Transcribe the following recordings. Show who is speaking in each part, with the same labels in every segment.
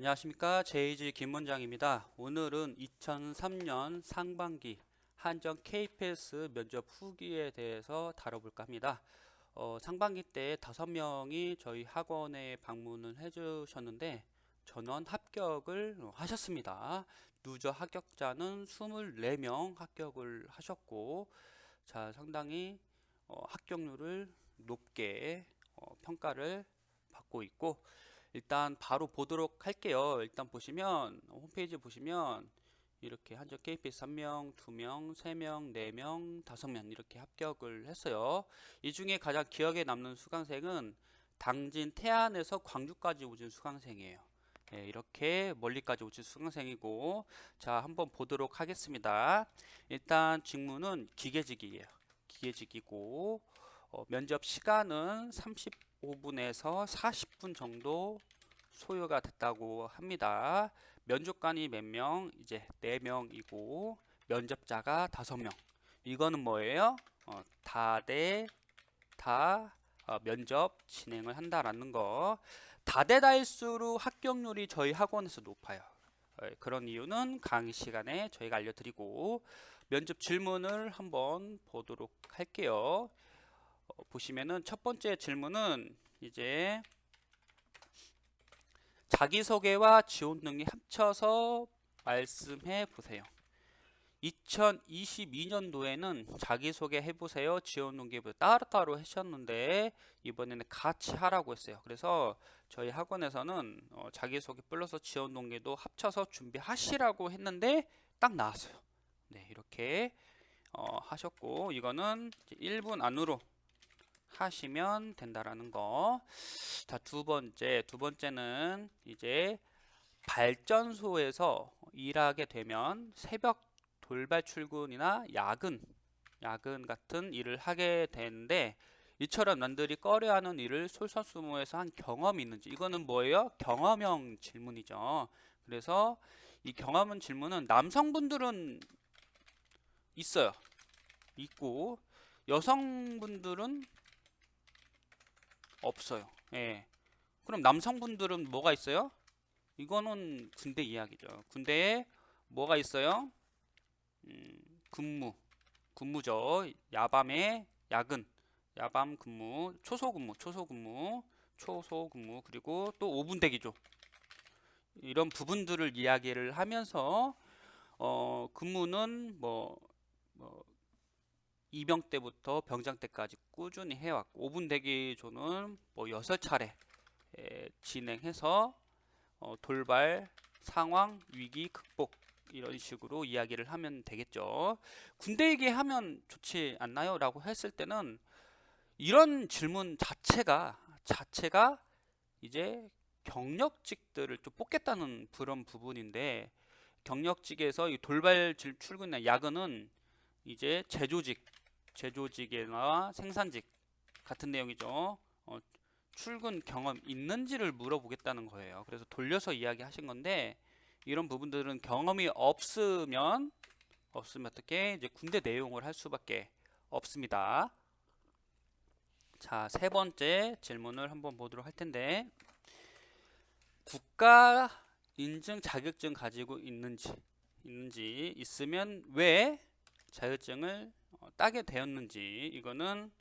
Speaker 1: 안녕하십니까. JG 김원장입니다. 오늘은 2003년 상반기 한정 KPS 면접 후기에 대해서 다뤄볼까 합니다. 상반기 때 5명이 저희 학원에 방문을 해주셨는데 전원 합격을 하셨습니다. 누적 합격자는 24명 합격을 하셨고, 자, 상당히 합격률을 높게 평가를 받고 있고, 일단 바로 보도록 할게요. 일단 보시면 홈페이지 보시면 이렇게 한정 KPS 3명, 2명, 3명, 4명, 5명 이렇게 합격을 했어요. 이 중에 가장 기억에 남는 수강생은 당진 태안에서 광주까지 오신 수강생이에요. 네, 이렇게 멀리까지 오신 수강생이고, 자, 한번 보도록 하겠습니다. 일단 직무는 기계직이에요. 기계직이고, 면접 시간은 35분에서 40분 정도 소요가 됐다고 합니다. 면접관이 몇 명? 이제 4명이고 면접자가 5명. 이거는 뭐예요? 다대다 면접 진행을 한다라는 거. 다대다일수록 합격률이 저희 학원에서 높아요. 그런 이유는 강의 시간에 저희가 알려드리고, 면접 질문을 한번 보도록 할게요. 보시면은 첫 번째 질문은 이제 자기소개와 지원 등록 합쳐서 말씀해 보세요. 2022년도에는 자기소개 해보세요, 지원 동기부 따로따로 하셨는데 이번에는 같이 하라고 했어요. 그래서 저희 학원에서는 자기소개 플러스 지원 동기도 합쳐서 준비하시라고 했는데 딱 나왔어요. 네, 이렇게 하셨고, 이거는 1분 안으로 하시면 된다라는 거. 자, 두 번째는 이제 발전소에서 일하게 되면 새벽 돌발 출근이나 야근 같은 일을 하게 되는데, 이처럼 남들이 꺼려하는 일을 솔선수범해서 한 경험이 있는지. 이거는 뭐예요? 경험형 질문이죠. 그래서 이 경험형 질문은 남성분들은 있어요. 있고 여성분들은 없어요. 예. 그럼 남성분들은 뭐가 있어요? 이거는 군대 이야기죠. 군대에 뭐가 있어요? 근무죠. 야밤에 야근, 야밤 근무, 초소근무, 그리고 또 5분 대기죠. 이런 부분들을 이야기를 하면서 근무는 뭐 이병 때부터 병장 때까지 꾸준히 해왔고, 5분 대기조는 뭐 6차례 진행해서 돌발 상황 위기 극복 이런 식으로 이야기를 하면 되겠죠. 군대 얘기하면 좋지 않나요? 라고 했을 때는 이런 질문 자체가 이제 경력직들을 좀 뽑겠다는 그런 부분인데, 경력직에서 이 돌발 출근이나 야근은 이제 제조직이나 생산직 같은 내용이죠. 출근 경험 있는지를 물어보겠다는 거예요. 그래서 돌려서 이야기하신 건데, 이런 부분들은 경험이 없으면 어떻게 이제 군대 내용을 할 수밖에 없습니다. 자, 세 번째 질문을 한번 보도록 할 텐데, 국가 인증 자격증 가지고 있는지 있으면 왜 자격증을 따게 되었는지. 이거는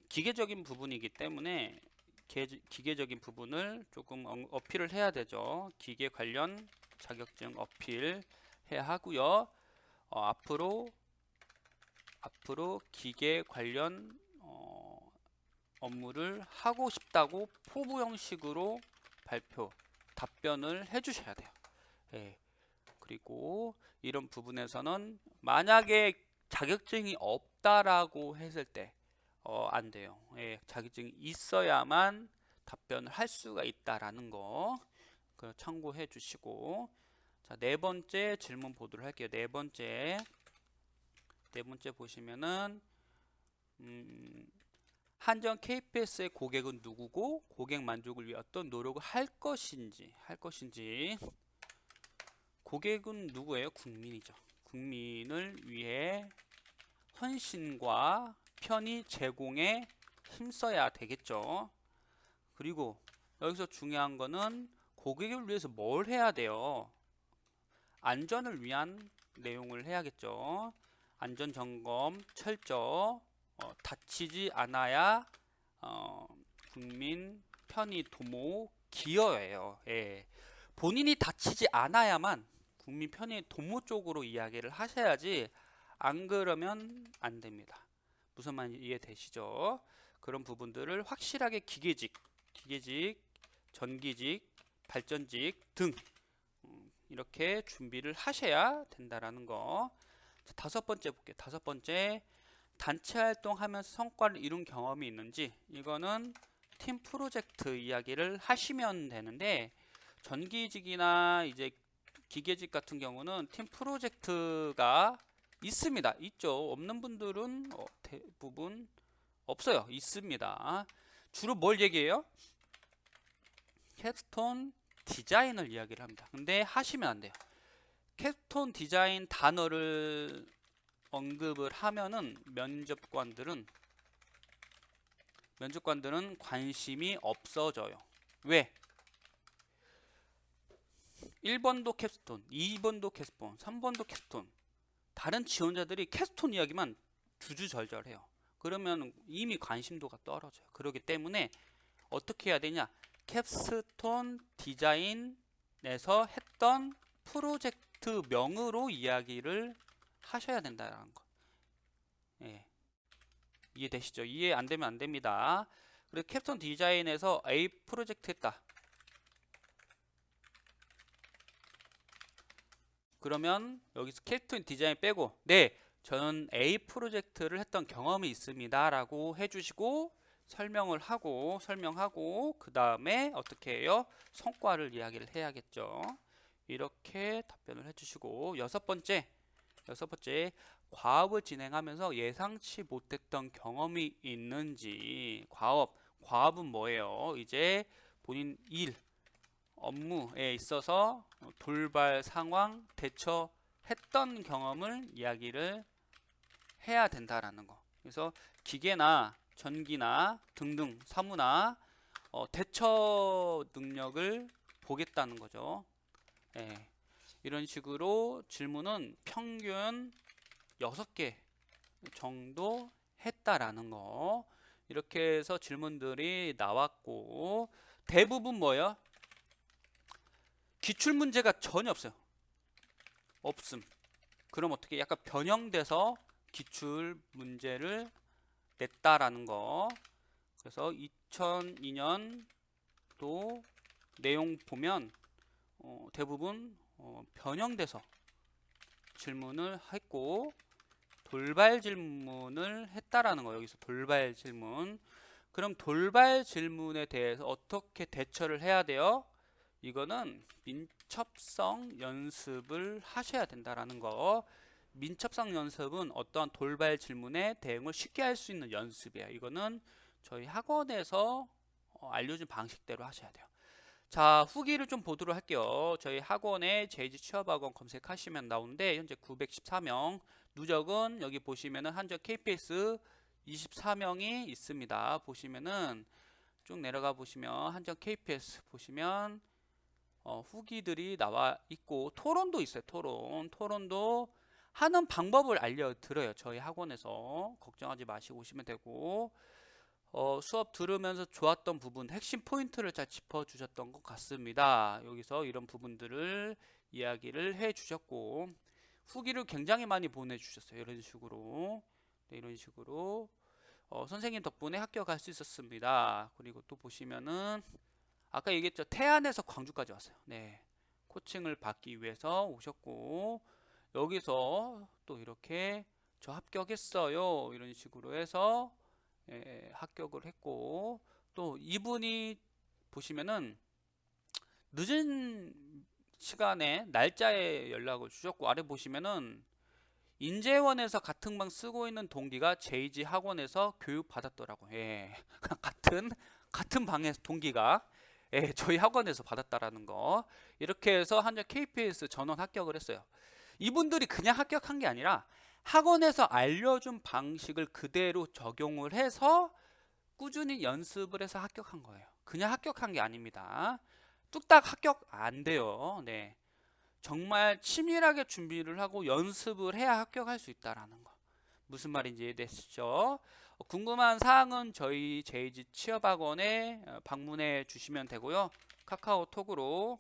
Speaker 1: 기계적인 부분이기 때문에 기계적인 부분을 조금 어필을 해야 되죠. 기계 관련 자격증 어필 해야 하고요. 앞으로 기계 관련 업무를 하고 싶다고 포부 형식으로 답변을 해주셔야 돼요. 예. 그리고 이런 부분에서는 만약에 자격증이 없다라고 했을 때 안 돼요. 예, 자격증이 있어야만 답변을 할 수가 있다라는 거 참고해 주시고, 자, 네 번째 질문 보도록 할게요. 네 번째 보시면은 한정 KPS의 고객은 누구고 고객 만족을 위해 어떤 노력을 할 것인지. 고객은 누구예요? 국민이죠. 국민을 위해 헌신과 편의 제공에 힘써야 되겠죠. 그리고 여기서 중요한 거는 고객을 위해서 뭘 해야 돼요? 안전을 위한 내용을 해야겠죠. 안전점검, 철저, 다치지 않아야 국민 편의 도모 기여예요. 예. 본인이 다치지 않아야만 국민 편의 도모 쪽으로 이야기를 하셔야지 안 그러면 안 됩니다. 무슨 말인지 이해되시죠? 그런 부분들을 확실하게 기계직, 전기직, 발전직 등 이렇게 준비를 하셔야 된다라는 거. 자, 다섯 번째 볼게요. 다섯 번째, 단체 활동하면서 성과를 이룬 경험이 있는지. 이거는 팀 프로젝트 이야기를 하시면 되는데, 전기직이나 이제 기계직 같은 경우는 팀 프로젝트가 있습니다. 있죠. 없는 분들은 대부분 없어요. 있습니다. 주로 뭘 얘기해요? 캡스톤 디자인을 이야기를 합니다. 근데 하시면 안 돼요. 캡스톤 디자인 단어를 언급을 하면은 면접관들은 관심이 없어져요. 왜? 1번도 캡스톤, 2번도 캡스톤, 3번도 캡스톤. 다른 지원자들이 캡스톤 이야기만 주주절절해요. 그러면 이미 관심도가 떨어져요. 그렇기 때문에 어떻게 해야 되냐? 캡스톤 디자인에서 했던 프로젝트 명으로 이야기를 하셔야 된다는 거. 예. 이해되시죠? 이해 안 되면 안 됩니다. 그리고 캡스톤 디자인에서 A 프로젝트 했다. 그러면 여기서 캡스톤 디자인 빼고 네, 저는 A 프로젝트를 했던 경험이 있습니다 라고 해주시고 설명하고 그 다음에 어떻게 해요? 성과를 이야기를 해야겠죠. 이렇게 답변을 해주시고 여섯 번째 과업을 진행하면서 예상치 못했던 경험이 있는지. 과업은 뭐예요? 이제 본인 일 업무에 있어서 돌발 상황 대처했던 경험을 이야기를 해야 된다라는 거. 그래서 기계나 전기나 등등 사무나 대처 능력을 보겠다는 거죠. 예. 이런 식으로 질문은 평균 6개 정도 했다라는 거. 이렇게 해서 질문들이 나왔고 대부분 뭐예요? 기출 문제가 전혀 없어요. 없음. 그럼 어떻게 약간 변형돼서 기출 문제를 냈다라는 거. 그래서 2002년도 내용 보면 대부분 변형돼서 질문을 했고 돌발 질문을 했다라는 거. 여기서 돌발 질문. 그럼 돌발 질문에 대해서 어떻게 대처를 해야 돼요? 이거는 민첩성 연습을 하셔야 된다라는 거. 민첩성 연습은 어떠한 돌발 질문에 대응을 쉽게 할 수 있는 연습이에요. 이거는 저희 학원에서 알려준 방식대로 하셔야 돼요. 자, 후기를 좀 보도록 할게요. 저희 학원에 JG 취업학원 검색하시면 나오는데 현재 914명, 누적은 여기 보시면은 한전 KPS 24명이 있습니다. 보시면은 쭉 내려가 보시면 한전 KPS 보시면 후기들이 나와 있고 토론도 있어요. 토론도 하는 방법을 알려드려요. 저희 학원에서 걱정하지 마시고 오시면 되고 수업 들으면서 좋았던 부분, 핵심 포인트를 잘 짚어주셨던 것 같습니다. 여기서 이런 부분들을 이야기를 해주셨고 후기를 굉장히 많이 보내주셨어요. 이런 식으로 네, 이런 식으로 선생님 덕분에 학교 갈 수 있었습니다. 그리고 또 보시면은 아까 얘기했죠. 태안에서 광주까지 왔어요. 네, 코칭을 받기 위해서 오셨고 여기서 또 이렇게 저 합격했어요. 이런 식으로 해서 합격을 했고 또 이분이 보시면은 늦은 시간에 날짜에 연락을 주셨고 아래 보시면은 인재원에서 같은 방 쓰고 있는 동기가 JG 학원에서 교육 받았더라고. 예. 같은 방에서 동기가 저희 학원에서 받았다라는 거. 이렇게 해서 한전 KPS 전원 합격을 했어요. 이분들이 그냥 합격한 게 아니라 학원에서 알려준 방식을 그대로 적용을 해서 꾸준히 연습을 해서 합격한 거예요. 그냥 합격한 게 아닙니다. 뚝딱 합격 안 돼요. 네. 정말 치밀하게 준비를 하고 연습을 해야 합격할 수 있다라는 거. 무슨 말인지 이해되시죠? 궁금한 사항은 저희 제이지 취업학원에 방문해 주시면 되고요. 카카오톡으로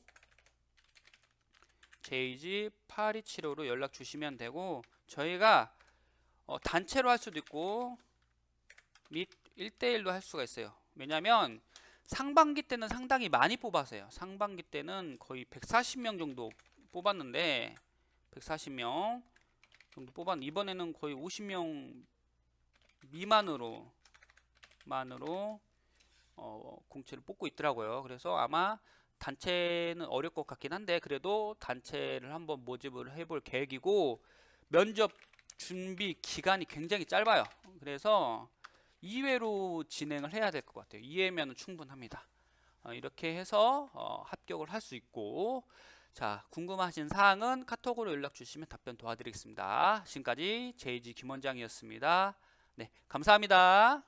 Speaker 1: 제이지 8275로 연락 주시면 되고, 저희가 단체로 할 수도 있고 및 1대1로 할 수가 있어요. 왜냐면 상반기 때는 상당히 많이 뽑았어요. 상반기 때는 거의 140명 정도 뽑았는데 140명 정도 뽑았는데 이번에는 거의 50명 미만으로 공채를 뽑고 있더라고요. 그래서 아마 단체는 어려울 것 같긴 한데 그래도 단체를 한번 모집을 해볼 계획이고, 면접 준비 기간이 굉장히 짧아요. 그래서 2회로 진행을 해야 될 것 같아요. 2회면 충분합니다. 이렇게 해서 합격을 할 수 있고, 자, 궁금하신 사항은 카톡으로 연락 주시면 답변 도와드리겠습니다. 지금까지 제이지 김원장이었습니다. 네, 감사합니다.